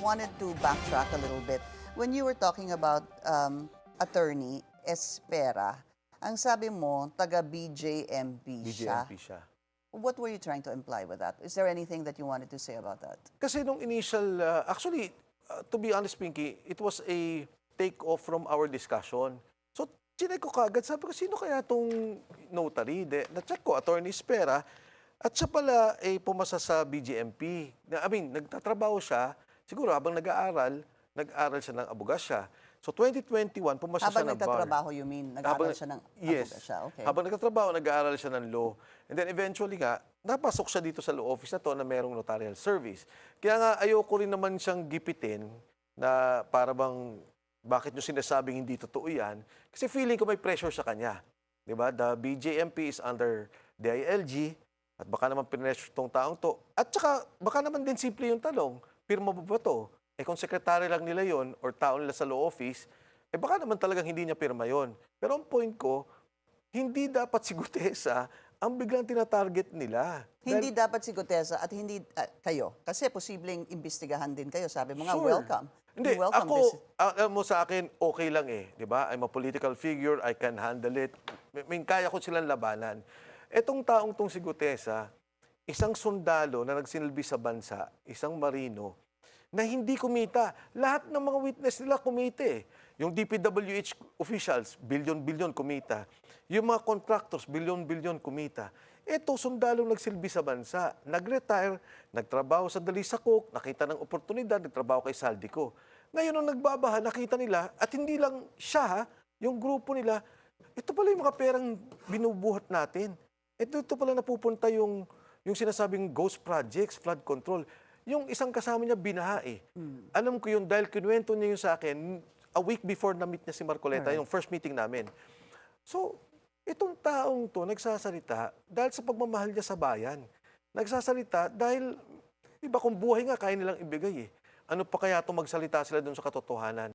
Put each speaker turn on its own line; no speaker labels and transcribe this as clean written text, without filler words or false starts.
wanted to backtrack a little bit. When you were talking about Attorney Espera, ang sabi mo, taga BJMP siya.
BJMP siya.
What were you trying to imply with that? Is there anything that you wanted to say about that?
Kasi nung initial, to be honest, Pinky, it was a take-off from our discussion. So, chinek ko kagad, sabi ko, sino kaya itong notary? Na-check ko, Attorney Espera, at siya pala ay pumasa sa BJMP. Nagtatrabaho siya, siguro habang nag-aaral siya ng abogasya. So 2021, pumasa siya ng bar.
Habang nagtatrabaho, you mean? Nag-aaral siya ng abogasya? Okay.
Habang nagtatrabaho, nag-aaral siya ng law. And then eventually nga, napasok siya dito sa law office na to na merong notarial service. Kaya nga, ayoko rin naman siyang gipitin na para bang, bakit nyo sinasabing hindi totoo yan? Kasi feeling ko may pressure sa kanya. Diba? The BJMP is under DILG, at baka naman pinressure tong taong to. At saka, baka naman din simple yung tanong, pirma ba to? Kung sekretary lang nila yon or tao nila sa law office, baka naman talagang hindi niya pirma yon. Pero ang point ko, hindi dapat si Gutesa ang biglang tinatarget nila.
Hindi dapat si Gutesa at hindi kayo. Kasi posibleng imbestigahan din kayo. Sabi mo nga,
Sure.
welcome.
Hindi,
Welcome
ako, alam mo sa akin, okay lang di ba? I'm a political figure, I can handle it. Kaya ko silang labanan. Etong taong tong si Gutesa, isang sundalo na nagsilbi sa bansa, isang marino, na hindi kumita. Lahat ng mga witness nila kumita Yung DPWH officials, bilyon-bilyon kumita. Yung mga contractors, bilyon-bilyon kumita. Ito, sundalong nagsilbi sa bansa. Nag-retire, nagtrabaho sa Dalisakok, nakita ng oportunidad, nagtrabaho kay Saldico. Ngayon, nung nagbabaha, nakita nila, at hindi lang siya, yung grupo nila, ito pala yung mga perang binubuhat natin. Ito pala napupunta yung sinasabing ghost projects, flood control. Yung isang kasama niya, binaha Alam ko yun dahil kinuwento niya yun sa akin a week before na-meet niya si Marcoleta, yung first meeting namin. So, itong taong to nagsasalita dahil sa pagmamahal niya sa bayan. Nagsasalita dahil, iba kung buhay nga, kaya nilang ibigay Ano pa kaya itong magsalita sila dun sa katotohanan?